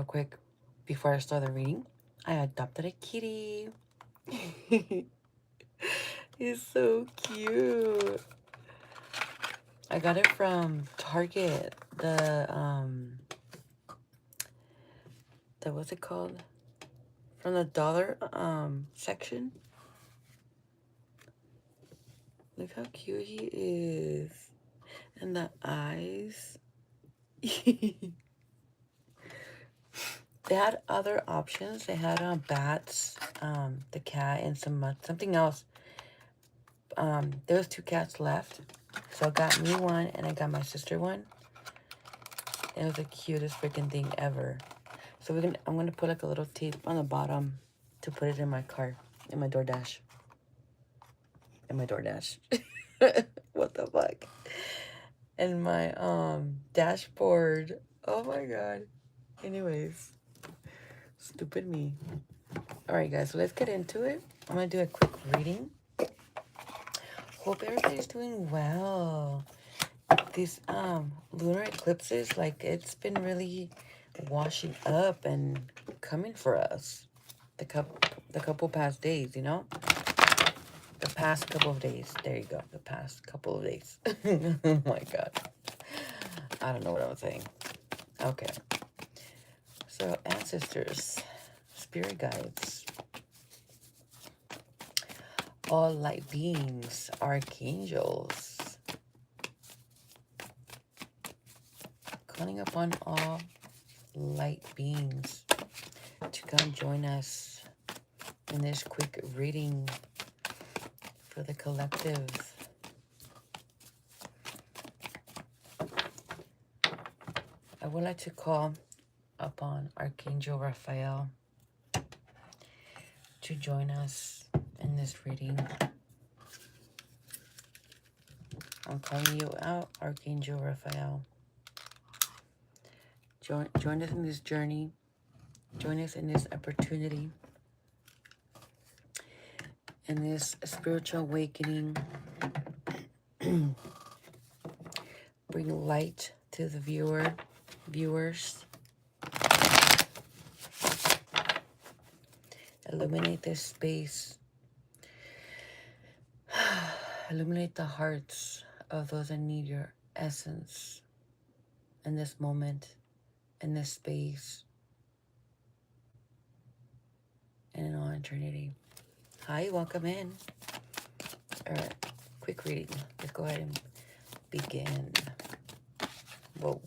quick, before I start the reading, I adopted a kitty. He's so cute. I got it from Target. The what's it called? From the dollar section. Look how cute he is. And the eyes. They had other options. They had bats, the cat, and something else. There was 2 cats left. So I got me one and I got my sister one. It was the cutest freaking thing ever. So I'm gonna put like a little tape on the bottom to put it in my car, in my DoorDash. What the fuck? And my dashboard. Oh my god. Anyways, stupid me. All right, guys. So let's get into it. I'm gonna do a quick reading. Hope everybody's doing well. These lunar eclipses, like, it's been really washing up and coming for us the couple past days, you know, the past couple of days. There you go. The past couple of days. Oh my god, I don't know what I was saying. Okay, so ancestors, spirit guides, all light beings, archangels, calling upon all light beings to come join us in this quick reading for the collective. I would like to call upon Archangel Raphael to join us in this reading. I'm calling you out, Archangel Raphael. Join us in this journey. Join us in this opportunity, in this spiritual awakening. Bring light to the viewers. Illuminate this space. Illuminate the hearts of those that need your essence in this moment, in this space, and in all eternity. Hi, welcome in. All right, quick reading. Let's go ahead and begin. Whoa.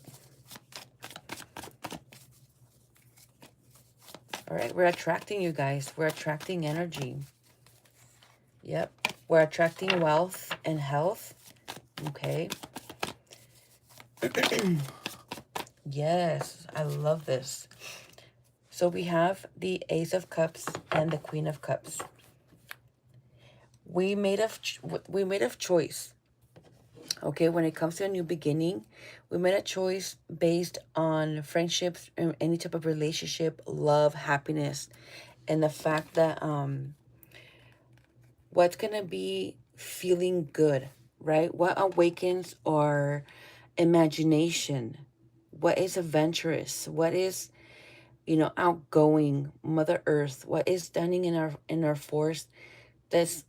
All right, we're attracting you guys. We're attracting energy. Yep, we're attracting wealth and health. Okay. Yes, I love this. So we have the Ace of Cups and the Queen of Cups. We made a choice. Okay, when it comes to a new beginning, we made a choice based on friendships, any type of relationship, love, happiness, and the fact that what's gonna be feeling good, right? What awakens our imagination? What is adventurous? What is, outgoing? Mother Earth. What is standing in our force that's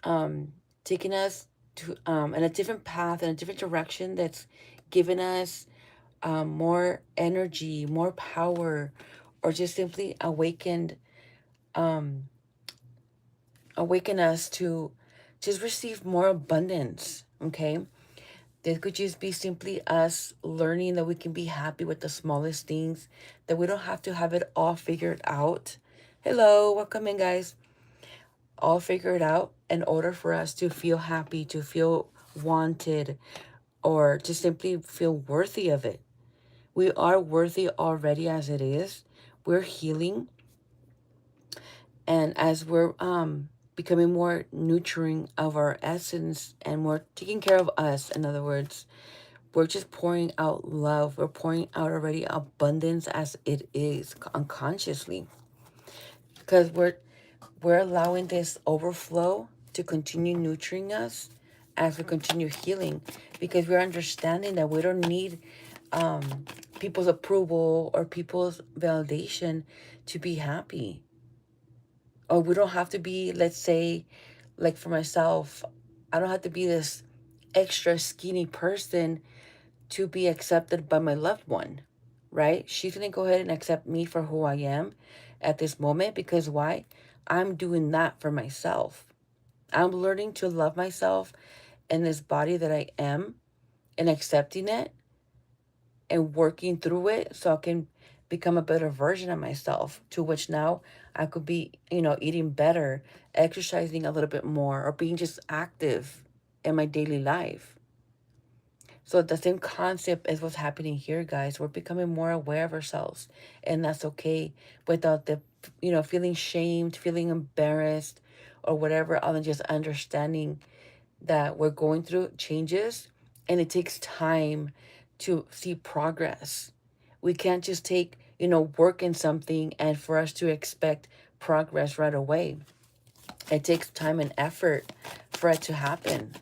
taking us to in a different path, in a different direction, that's giving us more energy, more power, or just simply awaken us to just receive more abundance. Okay, this could just be simply us learning that we can be happy with the smallest things, that we don't have to have it all figured out. Hello, welcome in, guys. All figured out in order for us to feel happy, to feel wanted, or to simply feel worthy of it. We are worthy already as it is. We're healing. And as we're becoming more nurturing of our essence and more taking care of us, in other words, we're just pouring out love. We're pouring out already abundance as it is unconsciously. Because we're allowing this overflow to continue nurturing us as we continue healing, because we're understanding that we don't need people's approval or people's validation to be happy. Or we don't have to be, let's say, like for myself, I don't have to be this extra skinny person to be accepted by my loved one, right? She's going to go ahead and accept me for who I am at this moment because why? I'm doing that for myself. I'm learning to love myself in this body that I am and accepting it and working through it so I can become a better version of myself, to which now I could be, eating better, exercising a little bit more, or being just active in my daily life. So the same concept is what's happening here, guys. We're becoming more aware of ourselves, and that's okay, without the, feeling shamed, feeling embarrassed, or whatever, other than just understanding that we're going through changes and it takes time to see progress. We can't just take, work in something and for us to expect progress right away. It takes time and effort for it to happen.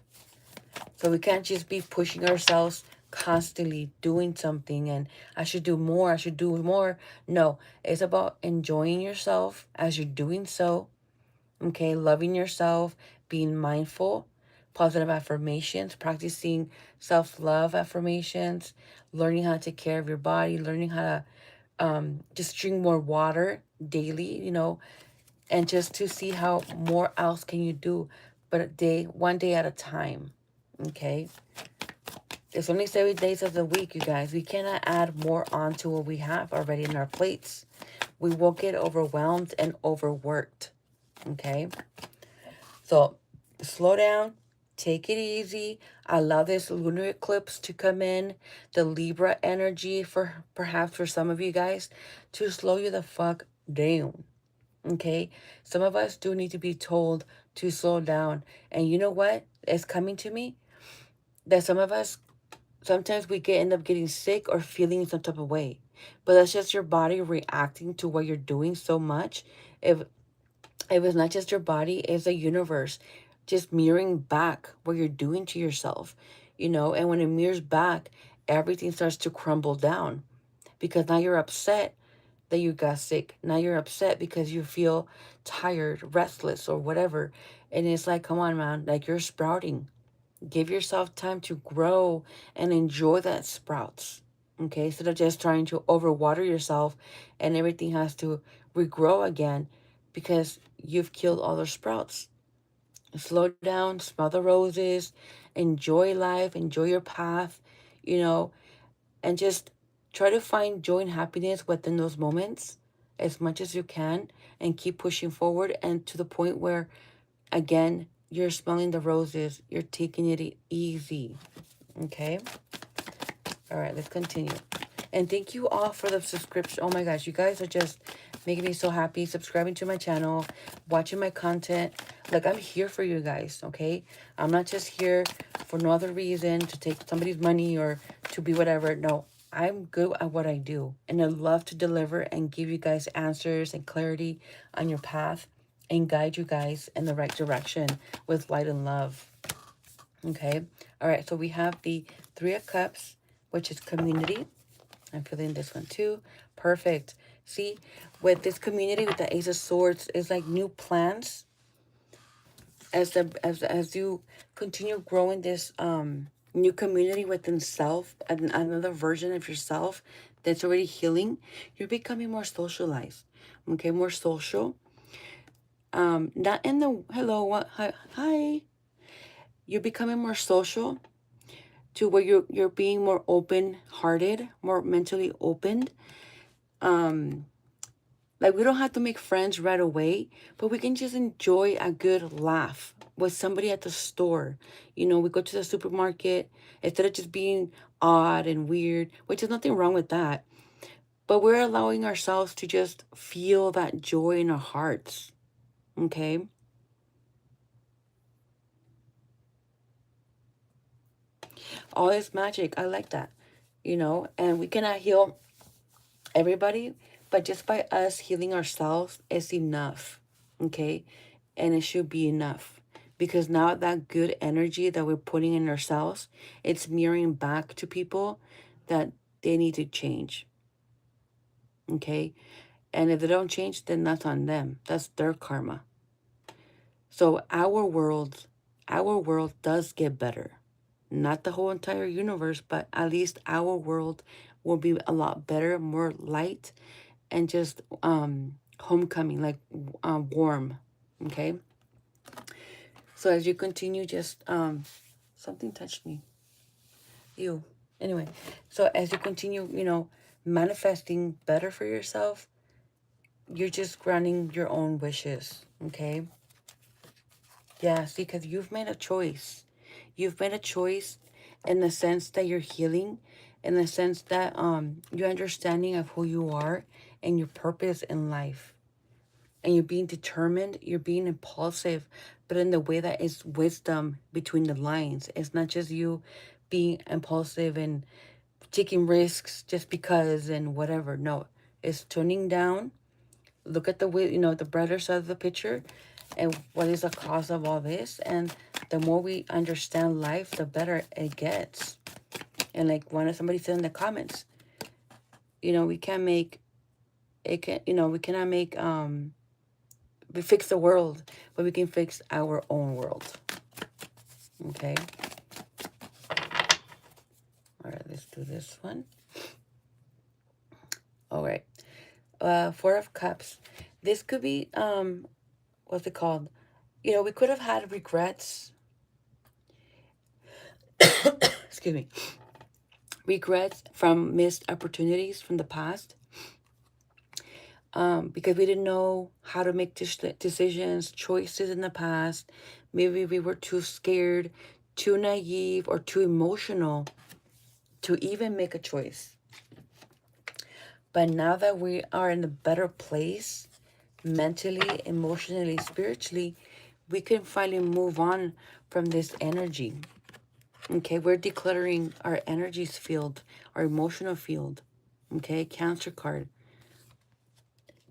So we can't just be pushing ourselves constantly doing something and I should do more, I should do more. No, it's about enjoying yourself as you're doing so. Okay, loving yourself, being mindful, positive affirmations, practicing self-love affirmations, learning how to take care of your body, learning how to just drink more water daily, and just to see how more else can you do, but one day at a time. Okay, there's only 7 days of the week, you guys. We cannot add more on to what we have already in our plates. We will get overwhelmed and overworked. Okay, so slow down, take it easy. Allow this lunar eclipse to come in, the Libra energy for perhaps for some of you guys to slow you the fuck down. Okay, some of us do need to be told to slow down. And you know what? It's coming to me that some of us sometimes we end up getting sick or feeling some type of way. But that's just your body reacting to what you're doing so much. If it's not just your body, it's the universe just mirroring back what you're doing to yourself, and when it mirrors back, everything starts to crumble down because now you're upset that you got sick. Now you're upset because you feel tired, restless, or whatever. And it's like, come on, man, like you're sprouting. Give yourself time to grow and enjoy that sprouts. Okay, instead of just trying to overwater yourself and everything has to regrow again because you've killed all the sprouts. Slow down, smell the roses, enjoy life, enjoy your path, you know, and just try to find joy and happiness within those moments as much as you can and keep pushing forward and to the point where, again, you're smelling the roses, you're taking it easy. Okay? All right, let's continue. And thank you all for the subscription. Oh my gosh, you guys are just making me so happy. Subscribing to my channel, watching my content. Like, I'm here for you guys, okay? I'm not just here for no other reason to take somebody's money or to be whatever. No, I'm good at what I do. And I love to deliver and give you guys answers and clarity on your path and guide you guys in the right direction with light and love. Okay? All right, so we have the Three of Cups, which is community. I'm feeling this one too. Perfect. See, with this community, with the Ace of Swords, it's like new plans. As you continue growing this new community within self, and another version of yourself that's already healing, you're becoming more socialized. Okay, more social. Not in the hello, what hi. You're becoming more social to where you're being more open hearted, more mentally opened. Like, we don't have to make friends right away, but we can just enjoy a good laugh with somebody at the store. We go to the supermarket, instead of just being odd and weird, which is nothing wrong with that. But we're allowing ourselves to just feel that joy in our hearts. Okay? All this magic. I like that. And we cannot heal everybody, but just by us healing ourselves is enough. Okay? And it should be enough because now that good energy that we're putting in ourselves, it's mirroring back to people that they need to change. Okay? And if they don't change, then that's on them. That's their karma. So our world does get better. Not the whole entire universe, but at least our world will be a lot better, more light, and just homecoming, like warm. Okay? So as you continue, just something touched me. You. Anyway, so as you continue, manifesting better for yourself, you're just granting your own wishes. Okay? Yes, because you've made a choice. You've made a choice in the sense that you're healing, in the sense that you're understanding of who you are and your purpose in life. And you're being determined, you're being impulsive, but in the way that is wisdom between the lines. It's not just you being impulsive and taking risks just because and whatever. No, it's tuning down. Look at the brighter side of the picture and what is the cause of all this. And the more we understand life, the better it gets. And like somebody said in the comments, we can't make it can we cannot make we fix the world, but we can fix our own world. Okay. All right, let's do this one. All right. Four of Cups. This could be what's it called? We could have had regrets. Excuse me. Regrets from missed opportunities from the past. Because we didn't know how to make decisions, choices in the past. Maybe we were too scared, too naive, or too emotional to even make a choice. But now that we are in a better place, mentally, emotionally, spiritually, we can finally move on from this energy. Okay, we're decluttering our energies field, our emotional field. Okay, Cancer card.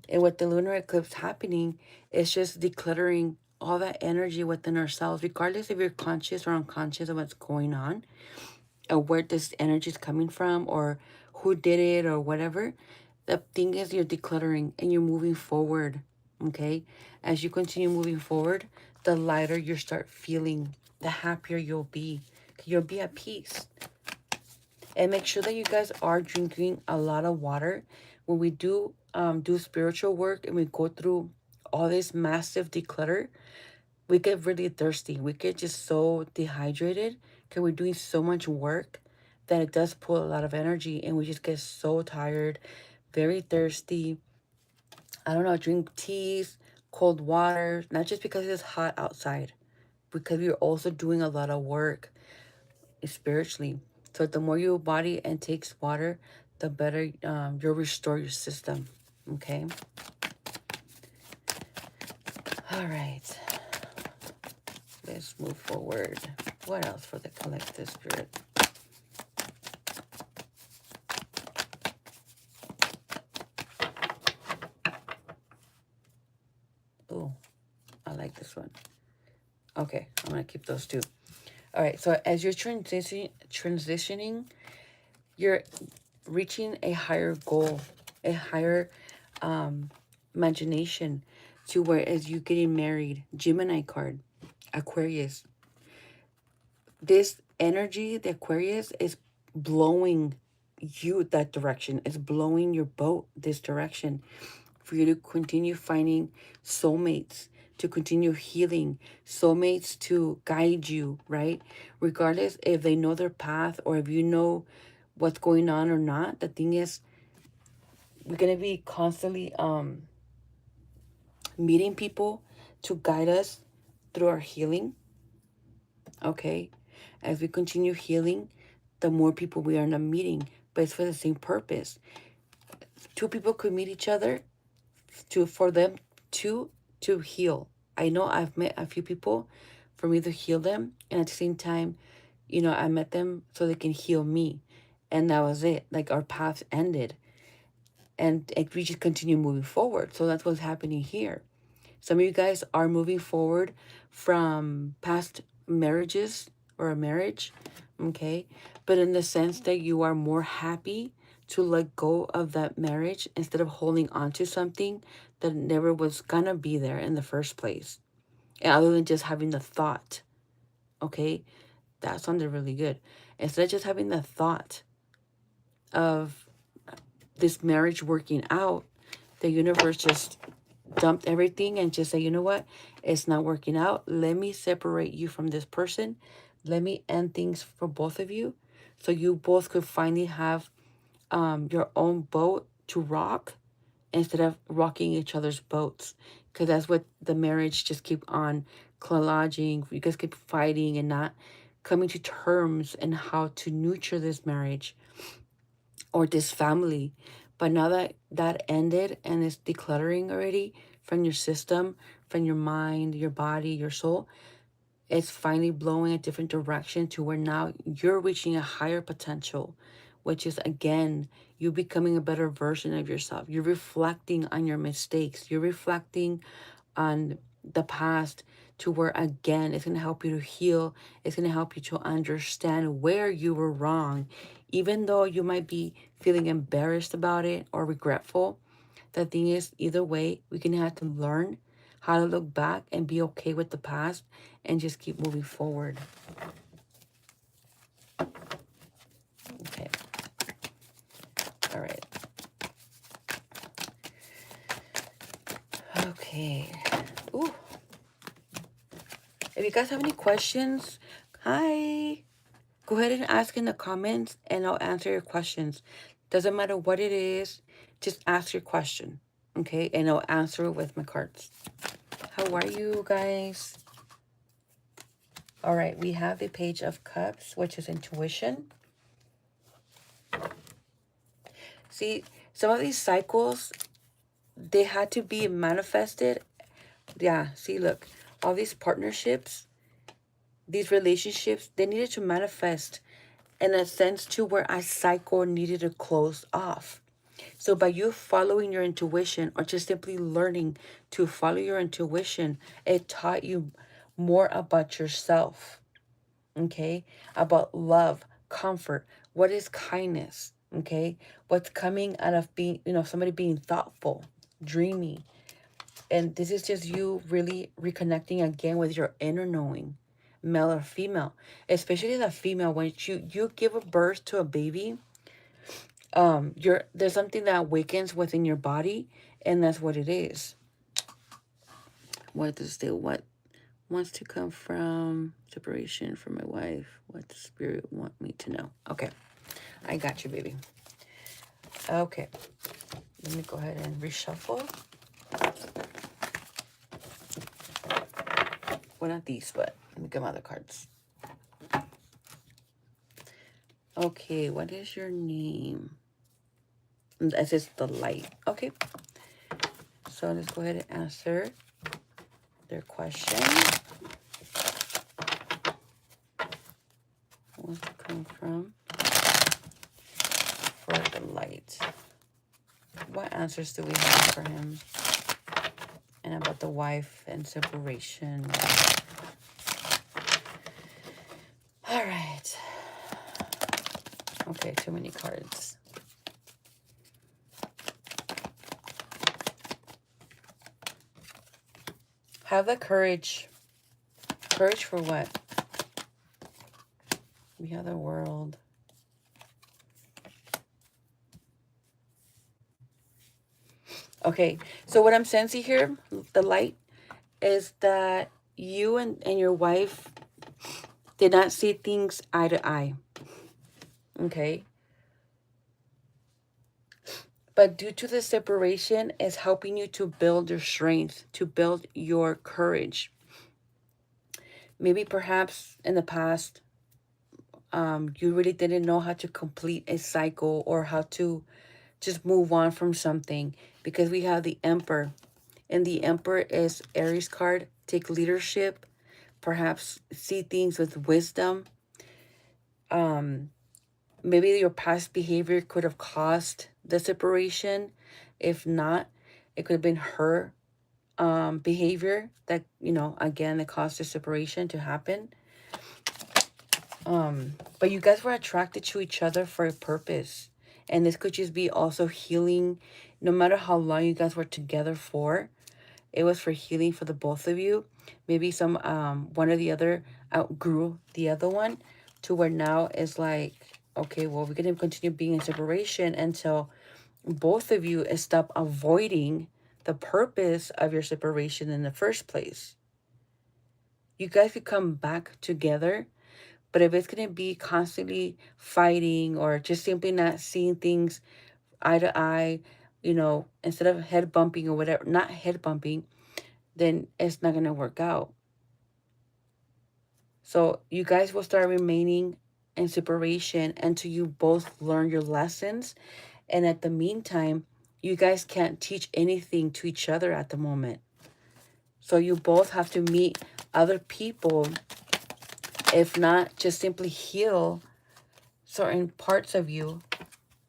And with the lunar eclipse happening, it's just decluttering all that energy within ourselves, regardless if you're conscious or unconscious of what's going on, or where this energy is coming from, or who did it, or whatever. The thing is, you're decluttering and you're moving forward. Okay, as you continue moving forward, the lighter you start feeling, the happier you'll be. You'll be at peace. And make sure that you guys are drinking a lot of water. When we do spiritual work and we go through all this massive declutter, we get really thirsty. We get just so dehydrated because we're doing so much work that it does pull a lot of energy, and we just get so tired, very thirsty. I don't know, drink teas, cold water, not just because it's hot outside, because we're also doing a lot of work spiritually. So the more your body intakes water, the better you'll restore your system. Okay. All right. Let's move forward. What else for the collective spirit? Oh, I like this one. Okay, I'm going to keep those two. All right, so as you're transitioning, you're reaching a higher goal, a higher imagination, to where as you getting married, Gemini card, Aquarius. This energy, the Aquarius, is blowing you that direction. It's blowing your boat this direction for you to continue finding soulmates, to continue healing, soulmates to guide you, right? Regardless if they know their path or if you know what's going on or not. The thing is, we're going to be constantly meeting people to guide us through our healing. Okay, as we continue healing, the more people we are not meeting, but it's for the same purpose. Two people could meet each other for them to heal. I know I've met a few people for me to heal them, and at the same time, I met them so they can heal me, and that was it. Like, our paths ended, and we just continue moving forward. So that's what's happening here. Some of you guys are moving forward from past marriages or a marriage, okay? But in the sense that you are more happy to let go of that marriage instead of holding on to something that never was gonna be there in the first place. And other than just having the thought, okay? That sounded really good. Instead of just having the thought of this marriage working out, the universe just dumped everything and just say, you know what? It's not working out. Let me separate you from this person. Let me end things for both of you so you both could finally have your own boat to rock instead of rocking each other's boats. Because that's what the marriage just keep on collaging. You guys keep fighting and not coming to terms and how to nurture this marriage or this family. But now that that ended and it's decluttering already from your system, from your mind, your body, your soul, it's finally blowing a different direction to where now you're reaching a higher potential, which is, again, you becoming a better version of yourself. You're reflecting on your mistakes. You're reflecting on the past to where, again, it's going to help you to heal. It's going to help you to understand where you were wrong. Even though you might be feeling embarrassed about it or regretful, the thing is, either way, we can have to learn how to look back and be okay with the past and just keep moving forward. Okay. All right. Okay. Ooh. If you guys have any questions, hi. Go ahead and ask in the comments and I'll answer your questions. Doesn't matter what it is, just ask your question. Okay? And I'll answer it with my cards. How are you guys? All right, we have the Page of Cups, which is intuition. See, some of these cycles, they had to be manifested. Yeah, see, look, all these partnerships, these relationships, they needed to manifest in a sense to where a cycle needed to close off. So by you following your intuition or just simply learning to follow your intuition, it taught you more about yourself. Okay, about love, comfort, what is kindness, okay, what's coming out of being, somebody being thoughtful, dreamy. And this is just you really reconnecting again with your inner knowing, male or female, especially the female. When you give a birth to a baby, there's something that awakens within your body, and that's what it is. What does the what wants to come from separation from my wife? What does spirit want me to know? Okay, I got you, baby. Okay, let me go ahead and reshuffle. Well, not these, but let me get my other cards. Okay, what is your name? This is the light. Okay, so let's go ahead and answer their question. What wants to come from for the light? What answers do we have for him? And about the wife and separation. All right. Okay, too many cards. Have the courage. Courage for what? We have the World. Okay, so what I'm sensing here, the light, is that you and your wife did not see things eye to eye. Okay? But due to the separation, is helping you to build your strength, to build your courage. Maybe perhaps in the past, you really didn't know how to complete a cycle or how to just move on from something, because we have the Emperor. And the Emperor is Aries card. Take leadership, perhaps see things with wisdom. Maybe your past behavior could have caused the separation. If not, it could have been her behavior that, again, that caused the separation to happen. But you guys were attracted to each other for a purpose. And this could just be also healing. No matter how long you guys were together for, it was for healing for the both of you. Maybe some one or the other outgrew the other one, to where now it's like, okay, well, we're gonna continue being in separation until both of you stop avoiding the purpose of your separation in the first place. You guys could come back together, but if it's gonna be constantly fighting or just simply not seeing things eye to eye, you know, instead of head bumping or whatever, not head bumping, then it's not going to work out. So you guys will start remaining in separation until you both learn your lessons. And at the meantime, you guys can't teach anything to each other at the moment. So you both have to meet other people, if not just simply heal certain parts of you,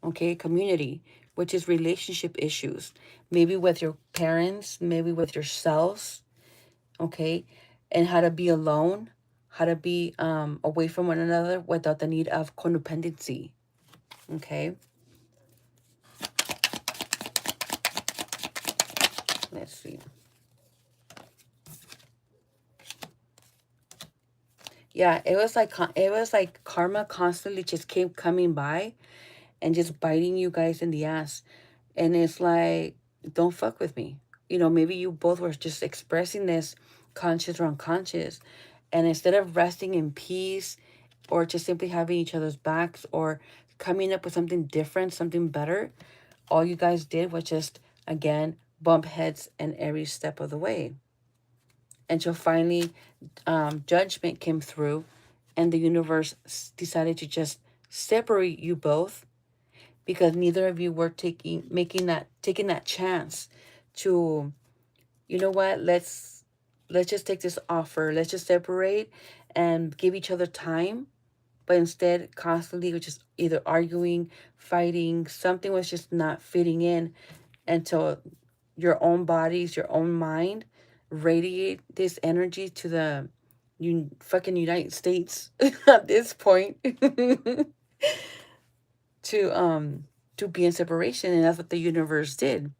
okay, community, which is relationship issues, maybe with your parents, maybe with yourselves, okay, and how to be alone, how to be away from one another without the need of codependency, okay. Let's see. Yeah, it was like karma constantly just came coming by and just biting you guys in the ass. And it's like, don't fuck with me. You know, maybe you both were just expressing this conscious or unconscious. And instead of resting in peace or just simply having each other's backs or coming up with something different, something better, all you guys did was just, again, bump heads in every step of the way. Until finally, judgment came through and the universe decided to just separate you both, because neither of you were taking that chance to, you know what, let's just take this offer, let's just separate and give each other time. But instead, constantly, we're just either arguing, fighting, something was just not fitting in, until your own bodies, your own mind radiate this energy to the fucking United States at this point. to to be in separation. And that's what the universe did.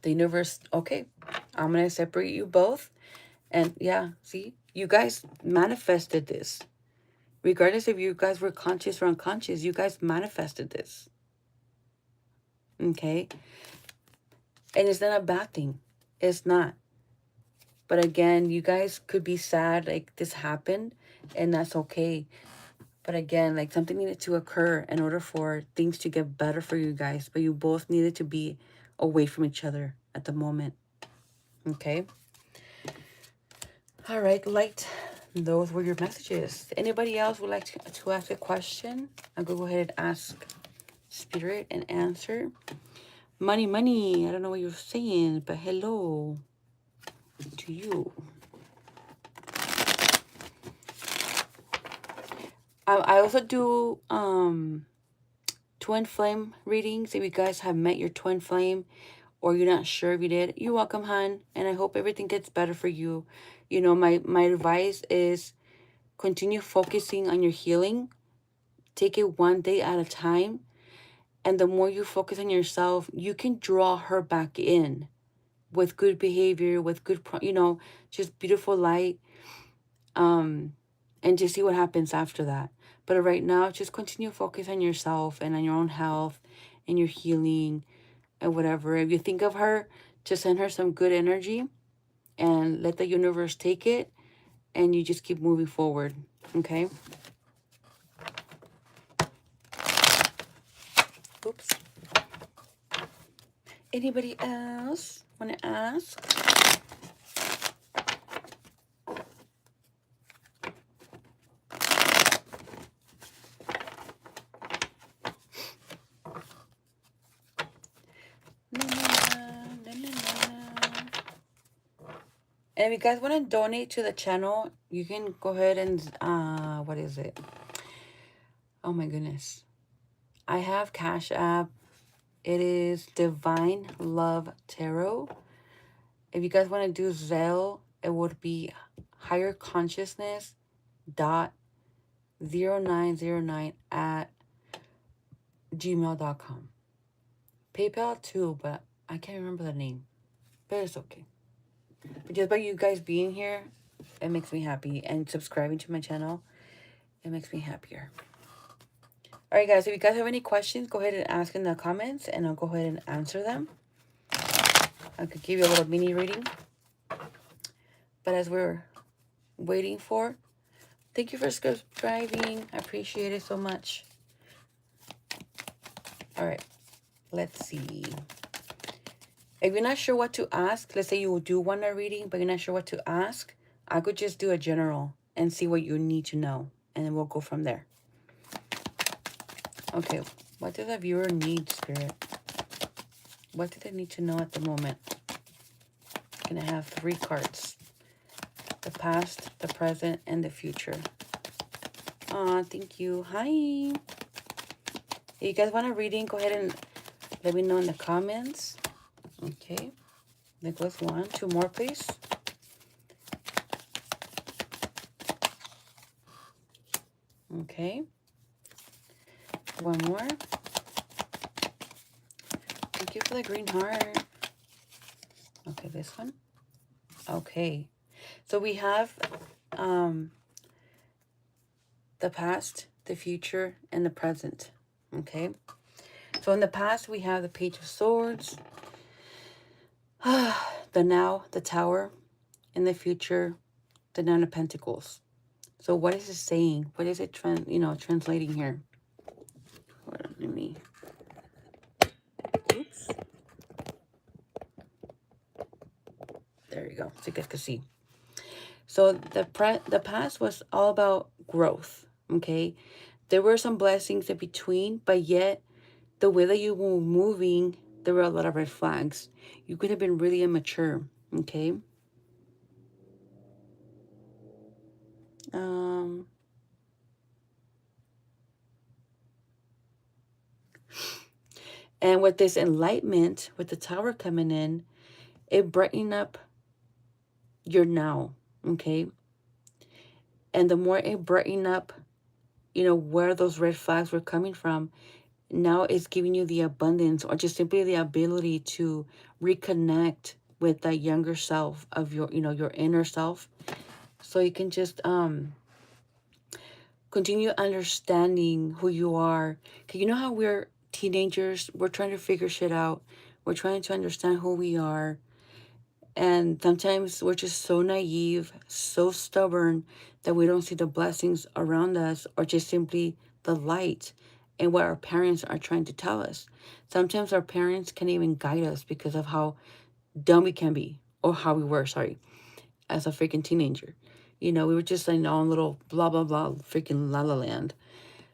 The universe, okay, I'm gonna separate you both. And yeah, see, you guys manifested this. Regardless if you guys were conscious or unconscious, you guys manifested this. Okay. And it's not a bad thing. It's not. But again, you guys could be sad like this happened, and that's okay. But again, like something needed to occur in order for things to get better for you guys. But you both needed to be away from each other at the moment. Okay. All right, light. Those were your messages. Anybody else would like to ask a question? I'll go ahead and ask Spirit and answer. Money, money. I don't know what you're saying, but hello to you. I also do twin flame readings. If you guys have met your twin flame or you're not sure if you did, you're welcome, hon. And I hope everything gets better for you. You know, my advice is continue focusing on your healing. Take it one day at a time. And the more you focus on yourself, you can draw her back in with good behavior, with good, just beautiful light. And just see what happens after that. But right now, just continue to focus on yourself and on your own health and your healing and whatever. If you think of her, just send her some good energy and let the universe take it, and you just keep moving forward. Okay? Oops. Anybody else want to ask? And if you guys want to donate to the channel, you can go ahead and, what is it? Oh my goodness. I have Cash App. It is Divine Love Tarot. If you guys want to do Zelle, it would be higher consciousness dot 0909 at gmail.com. PayPal too, but I can't remember the name. But it's okay. But just by you guys being here, it makes me happy. And subscribing to my channel, it makes me happier. All right, guys, if you guys have any questions, go ahead and ask in the comments, and I'll go ahead and answer them. I could give you a little mini reading. But as we're waiting for, thank you for subscribing. I appreciate it so much. All right, let's see. If you're not sure what to ask, let's say you do want a reading, but you're not sure what to ask, I could just do a general and see what you need to know, and then we'll go from there. Okay, what does the viewer need, Spirit? What do they need to know at the moment? I'm going to have 3 cards. The past, the present, and the future. Aw, thank you. Hi. If you guys want a reading, go ahead and let me know in the comments. Okay. There goes 1. 2 more, please. Okay. 1 more. Thank you for the green heart. Okay, this one. Okay. So we have the past, the future, and the present. Okay. So in the past, we have the Page of Swords, the Now, the Tower. In the future, the Nine of Pentacles. So what is it saying? What is it translating here? Hold on, let me. Oops. There you go. So you guys can see. So the past was all about growth. Okay. There were some blessings in between, but yet the way that you were moving, there were a lot of red flags. You could have been really immature. Okay. And with this enlightenment, with the Tower coming in, it brightened up your now, okay? And the more it brightened up, where those red flags were coming from, now it's giving you the abundance or just simply the ability to reconnect with that younger self of your inner self. So you can just continue understanding who you are. Because you know how we're teenagers, we're trying to figure shit out. We're trying to understand who we are. And sometimes we're just so naive, so stubborn that we don't see the blessings around us or just simply the light and what our parents are trying to tell us. Sometimes our parents can't even guide us because of how dumb we can be, or how we were, sorry, as a freaking teenager. We were just in our own little blah, blah, blah, freaking la la land.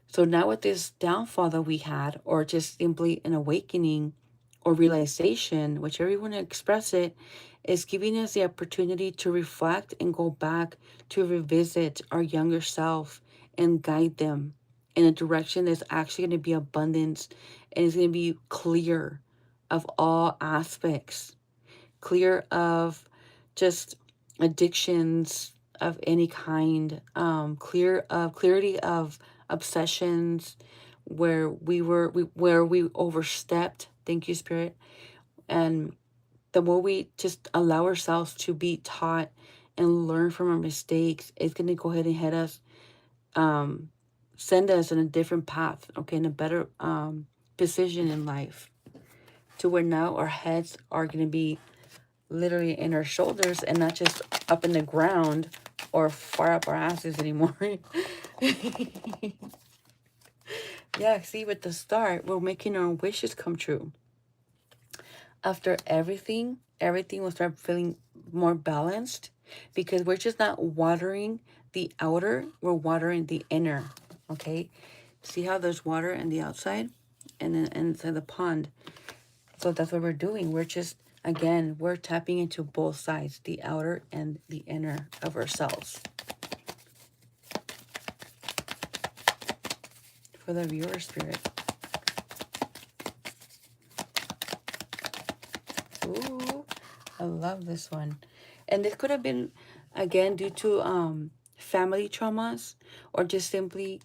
So now with this downfall that we had, or just simply an awakening or realization, whichever you want to express it, is giving us the opportunity to reflect and go back to revisit our younger self and guide them in a direction that's actually going to be abundance and is going to be clear of all aspects, clear of just addictions of any kind, clarity of obsessions where we overstepped. Thank you, Spirit. And the more we just allow ourselves to be taught and learn from our mistakes, it's going to go ahead and head us, send us in a different path, okay, in a better position in life, to where now our heads are going to be literally in our shoulders and not just up in the ground or far up our asses anymore. Yeah, see, with the start, we're making our wishes come true. After everything will start feeling more balanced, because we're just not watering the outer, we're watering the inner, okay? See how there's water in the outside and then inside the pond? So that's what we're doing. We're just, again, we're tapping into both sides, the outer and the inner of ourselves. For the viewer, Spirit. Ooh, I love this one. And this could have been, again, due to family traumas, or just simply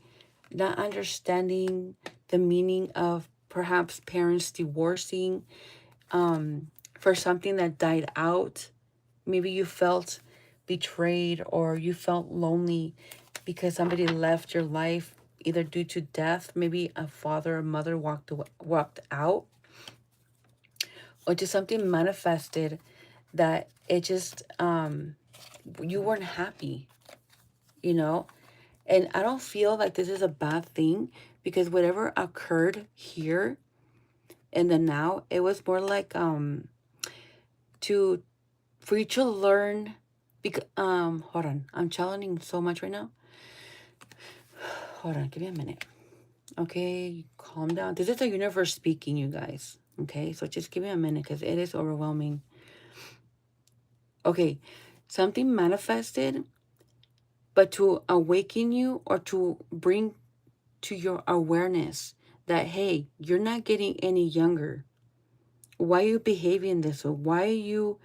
not understanding the meaning of perhaps parents divorcing, for something that died out. Maybe you felt betrayed or you felt lonely because somebody left your life either due to death, maybe a father or mother walked out, or just something manifested that it just you weren't happy, you know? And I don't feel like this is a bad thing, because whatever occurred here in the now, it was more like to for you to learn. Because hold on, I'm channeling so much right now. Hold on, give me a minute. Okay, calm down. This is the universe speaking, you guys. Okay, so just give me a minute because it is overwhelming. Okay, something manifested, but to awaken you or to bring to your awareness that, hey, you're not getting any younger. Why are you behaving this way? Why are you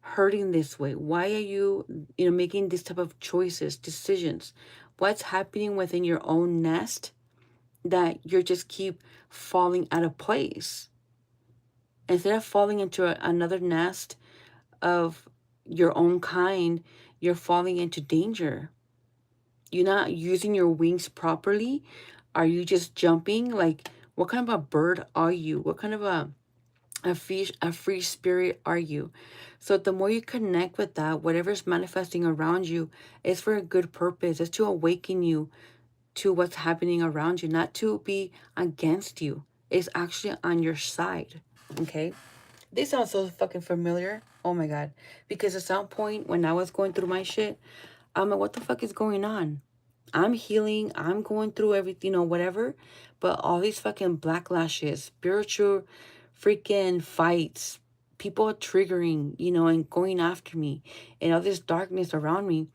hurting this way? Why are you, making this type of choices, decisions? What's happening within your own nest that you're just keep falling out of place? Instead of falling into another nest of your own kind, you're falling into danger. You're not using your wings properly. Are you just jumping? Like, what kind of a bird are you? What kind of a free spirit are you? So the more you connect with that, whatever's manifesting around you is for a good purpose. It's to awaken you to what's happening around you, not to be against you. It's actually on your side. Okay? They sound so fucking familiar. Oh my god. Because at some point when I was going through my shit, I'm like, what the fuck is going on? I'm healing. I'm going through everything, whatever. But all these fucking backlashes, spiritual freaking fights, people triggering, and going after me, and all this darkness around me.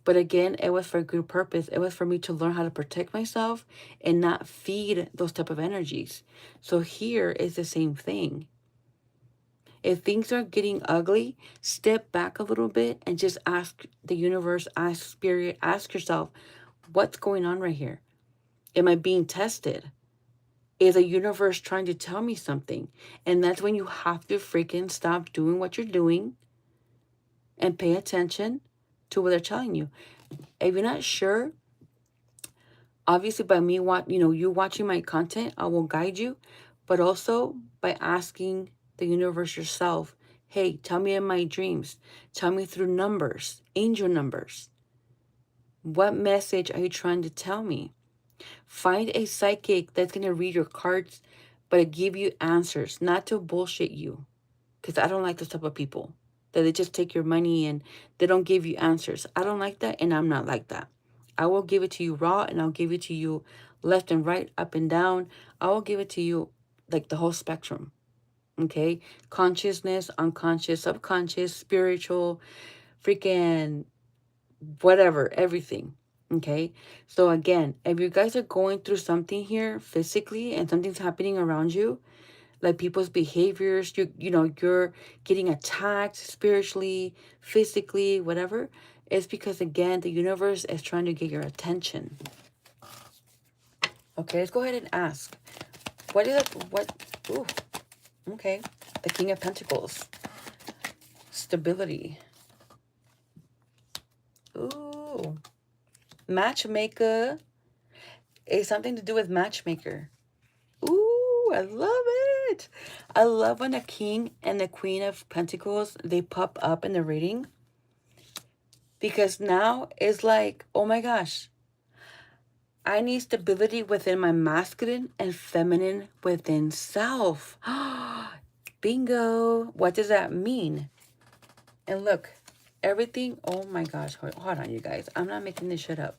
But again, it was for a good purpose. It was for me to learn how to protect myself and not feed those type of energies. So here is the same thing. If things are getting ugly, step back a little bit and just ask the universe, ask spirit, ask yourself, what's going on right here? Am I being tested? Is the universe trying to tell me something? And that's when you have to freaking stop doing what you're doing and pay attention to what they're telling you. If you're not sure, obviously by me, you watching my content, I will guide you, but also by asking the universe yourself, hey, tell me in my dreams, tell me through numbers, angel numbers. What message are you trying to tell me? Find a psychic that's going to read your cards, but give you answers, not to bullshit you. Because I don't like those type of people that they just take your money and they don't give you answers. I don't like that, and I'm not like that. I will give it to you raw, and I'll give it to you left and right, up and down. I will give it to you like the whole spectrum. Okay? Consciousness, unconscious, subconscious, spiritual, freaking whatever, everything. Okay? So again, if you guys are going through something here physically and something's happening around you, like people's behaviors, you're getting attacked spiritually, physically, whatever, it's because again the universe is trying to get your attention. Okay, let's go ahead and ask, what is it? Ooh, okay, the King of Pentacles, stability. Ooh, matchmaker is something to do with matchmaker. Ooh, I love it. I love when the King and the Queen of Pentacles, they pop up in the reading. Because now it's like, oh my gosh, I need stability within my masculine and feminine within self. Bingo. What does that mean? And look, everything, oh my gosh, hold on, you guys. I'm not making this shit up.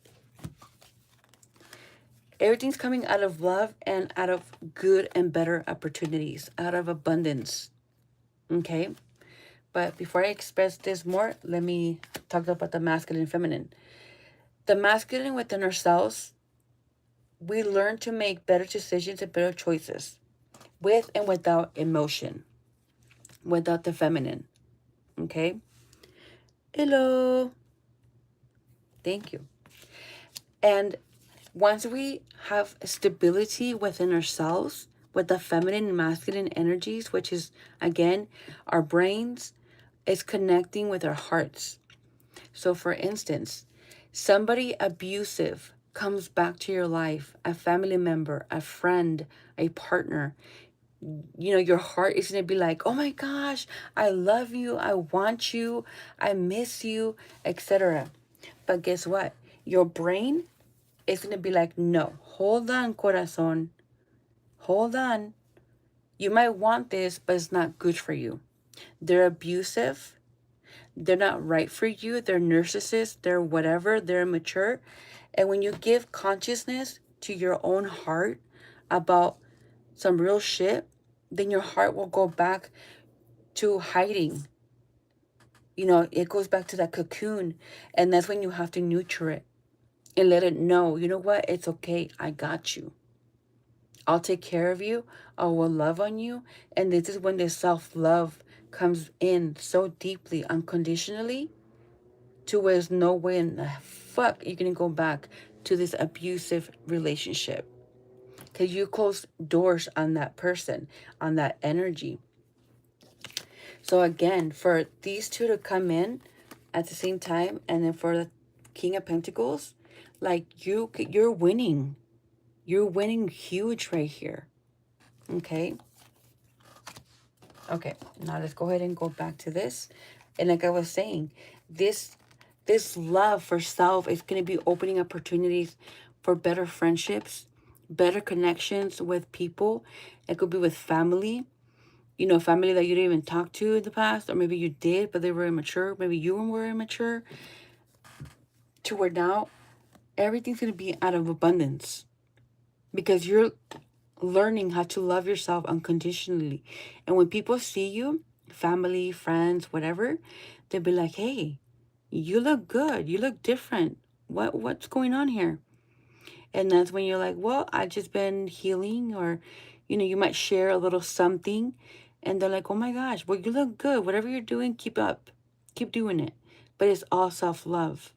Everything's coming out of love and out of good and better opportunities, out of abundance. Okay? But before I express this more, let me talk about the masculine and feminine. The masculine within ourselves, we learn to make better decisions and better choices with and without emotion, without the feminine. Okay? Hello. Thank you. And Once we have stability within ourselves with the feminine and masculine energies, which is, again, our brains, is connecting with our hearts. So, for instance, somebody abusive comes back to your life, a family member, a friend, a partner. You know, your heart is going to be like, oh my gosh, I love you, I want you, I miss you, etc. But guess what? Your brain is going to be like, no, hold on, corazon, hold on. You might want this, but it's not good for you. They're abusive. They're not right for you. They're narcissists. They're whatever. They're immature. And when you give consciousness to your own heart about some real shit, then your heart will go back to hiding. You know, it goes back to that cocoon. And that's when you have to nurture it and let it know, you know what? It's okay. I got you. I'll take care of you. I will love on you. And this is when the self-love comes in so deeply, unconditionally, to where there's no way in the fuck you're going to go back to this abusive relationship. Because you close doors on that person, on that energy. So again, for these two to come in at the same time, and then for the King of Pentacles, like you're winning. You're winning huge right here. Okay. Okay, now let's go ahead and go back to this. And like I was saying, this love for self is going to be opening opportunities for better friendships, better connections with people. It could be with family, you know, family that you didn't even talk to in the past, or maybe you did, but they were immature. Maybe you were immature, to where now everything's going to be out of abundance because you're learning how to love yourself unconditionally. And when people see you, family, friends, whatever, they'll be like, hey, you look good. You look different. What's going on here? And that's when you're like, well, I've just been healing, or, you know, you might share a little something, and they're like, oh my gosh, well, you look good. Whatever you're doing, keep up. Keep doing it. But it's all self-love.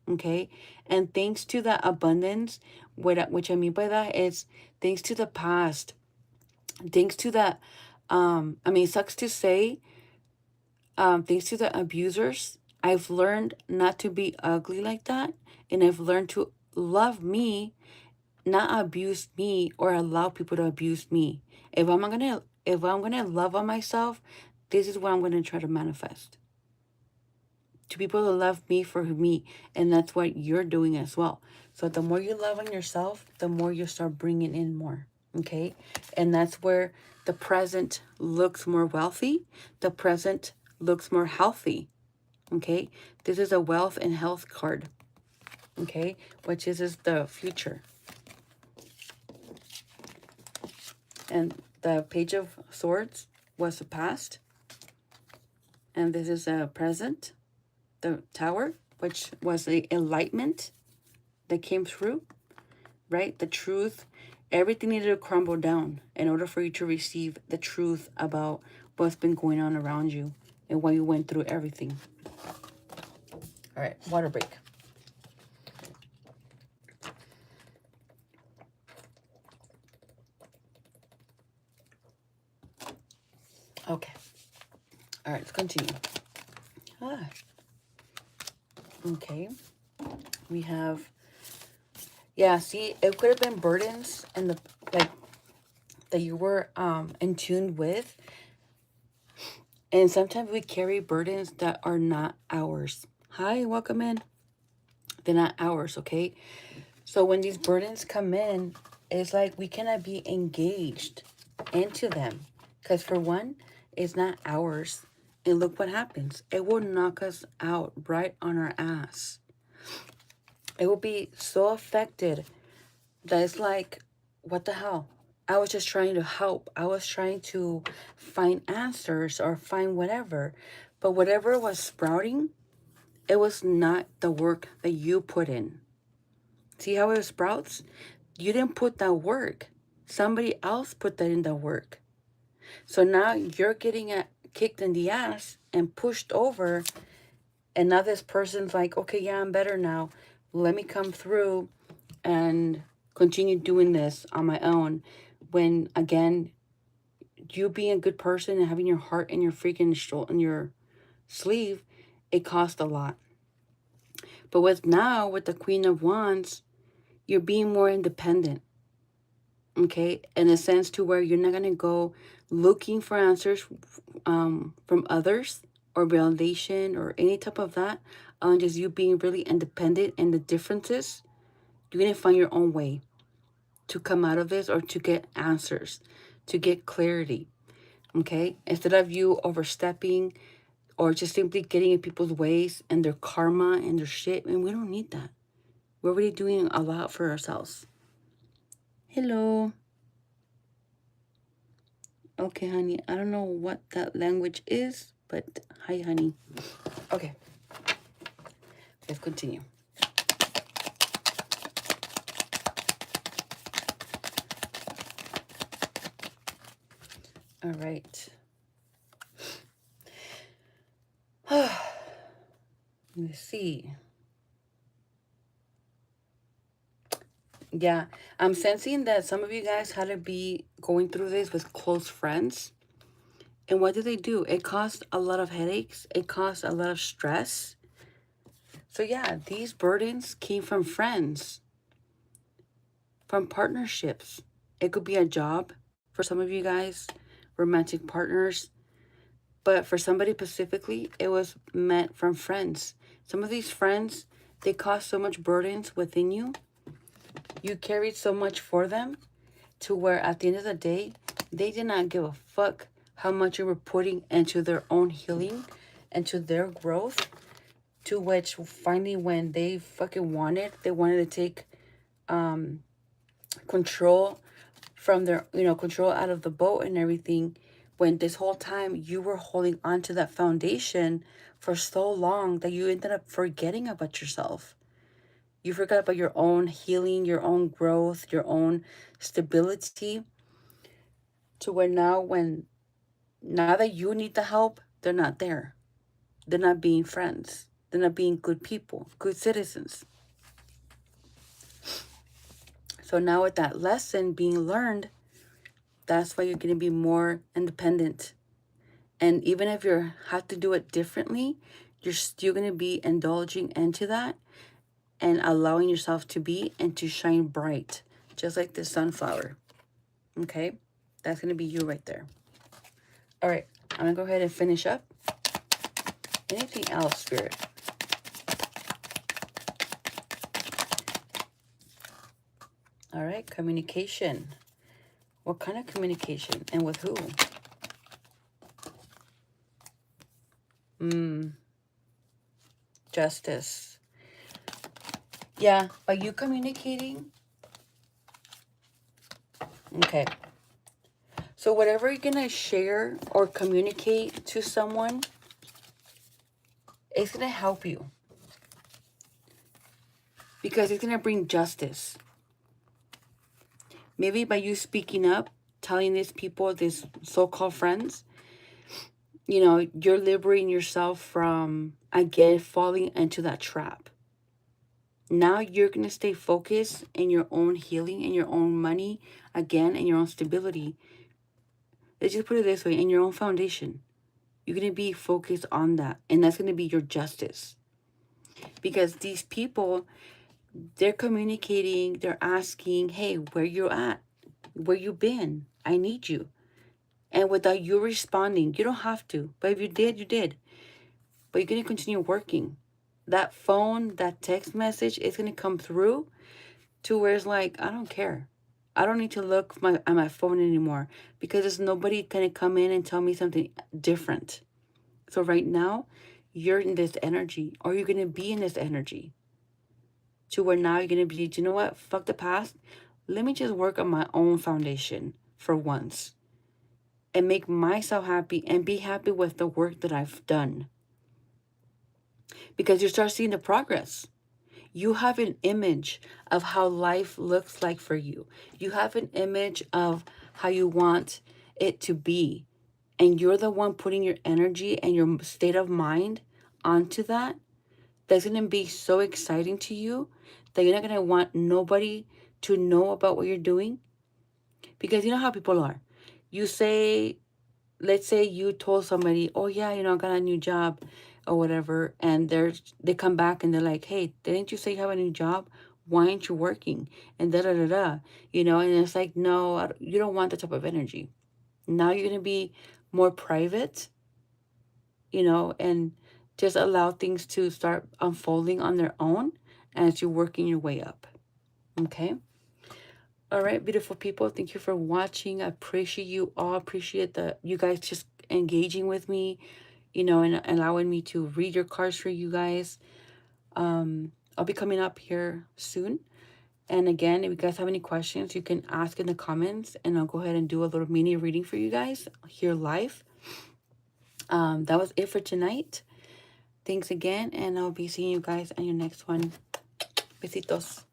Okay? And thanks to that abundance, which I mean by that is thanks to the past, thanks to that, I mean, it sucks to say, thanks to the abusers, I've learned not to be ugly like that. And I've learned to love me, not abuse me or allow people to abuse me. If I'm gonna love on myself, this is what I'm gonna try to manifest. To people who love me for me. And that's what you're doing as well. So the more you love on yourself, the more you start bringing in more. Okay. And that's where the present looks more wealthy. The present looks more healthy. Okay. This is a wealth and health card. Okay. Which is the future. And the Page of Swords was the past. And this is a present. The Tower, which was the enlightenment that came through, right? The truth, everything needed to crumble down in order for you to receive the truth about what's been going on around you and why you went through everything. All right, water break. Okay. All right, let's continue. Ah. Okay. We have, yeah, see, it could have been burdens and the, like, that you were in tune with. And sometimes we carry burdens that are not ours. Hi, welcome in. They're not ours, okay? So when these burdens come in, it's like we cannot be engaged into them. Because for one, it's not ours. And look what happens. It will knock us out right on our ass. It will be so affected that it's like, what the hell? I was just trying to help. I was trying to find answers or find whatever. But whatever was sprouting, it was not the work that you put in. See how it sprouts? You didn't put that work. Somebody else put that in the work. So now you're getting kicked in the ass and pushed over. And now this person's like, okay, yeah, I'm better now. Let me come through and continue doing this on my own when, again, you being a good person and having your heart in your freaking in your sleeve, it costs a lot. But with now, with the Queen of Wands, you're being more independent, okay? In a sense to where you're not going to go looking for answers from others or validation or any type of that. Just you being really independent and the differences, you're going to find your own way to come out of this or to get answers, to get clarity, okay? Instead of you overstepping or just simply getting in people's ways and their karma and their shit, and we don't need that. We're already doing a lot for ourselves. Hello. Okay, honey. I don't know what that language is, but hi, honey. Okay. Let's continue. All right. Let's see. Yeah, I'm sensing that some of you guys had to be going through this with close friends. And what do? It caused a lot of headaches. It caused a lot of stress. So yeah, these burdens came from friends, from partnerships. It could be a job for some of you guys, romantic partners. But for somebody specifically, it was meant from friends. Some of these friends, they caused so much burdens within you. You carried so much for them to where at the end of the day, they did not give a fuck how much you were putting into their own healing, into their growth, to which finally when they fucking wanted, they wanted to take control from their, control out of the boat and everything, when this whole time you were holding on to that foundation for so long that you ended up forgetting about yourself. You forgot about your own healing, your own growth, your own stability, to where now that you need the help, they're not there. They're not being friends. They're not being good people, good citizens. So now with that lesson being learned, that's why you're going to be more independent. And even if you have to do it differently, you're still going to be indulging into that and allowing yourself to be and to shine bright, just like the sunflower. Okay? That's going to be you right there. All right. I'm going to go ahead and finish up. Anything else, Spirit? All right. Communication. What kind of communication and with who? Justice. Yeah, by you communicating. Okay. So whatever you're going to share or communicate to someone, it's going to help you. Because it's going to bring justice. Maybe by you speaking up, telling these people, these so-called friends, you're liberating yourself from, again, falling into that trap. Now you're going to stay focused in your own healing, in your own money, again, in your own stability. Let's just put it this way, in your own foundation. You're going to be focused on that. And that's going to be your justice. Because these people, they're communicating, they're asking, hey, where you at? Where you been? I need you. And without you responding, you don't have to. But if you did, you did. But you're going to continue working. That phone, that text message is going to come through to where it's like, I don't care. I don't need to look at my phone anymore because there's nobody going to come in and tell me something different. So right now, you're in this energy, or you're going to be in this energy to where now you're going to be, do you know what? Fuck the past. Let me just work on my own foundation for once and make myself happy and be happy with the work that I've done. Because you start seeing the progress. You have an image of how life looks like for you. You have an image of how you want it to be. And you're the one putting your energy and your state of mind onto that. That's going to be so exciting to you that you're not going to want nobody to know about what you're doing. Because you know how people are. You say, let's say you told somebody, oh yeah, I got a new job or whatever, and they come back and they're like, hey, didn't you say you have a new job? Why aren't you working? And da da da da. And it's like, no, you don't want that type of energy. Now you're gonna be more private, and just allow things to start unfolding on their own as you're working your way up. Okay. All right, beautiful people. Thank you for watching. I appreciate you all. Appreciate you guys just engaging with me, and allowing me to read your cards for you guys. I'll be coming up here soon. And again, if you guys have any questions, you can ask in the comments, and I'll go ahead and do a little mini reading for you guys here live. That was it for tonight. Thanks again, and I'll be seeing you guys on your next one. Besitos.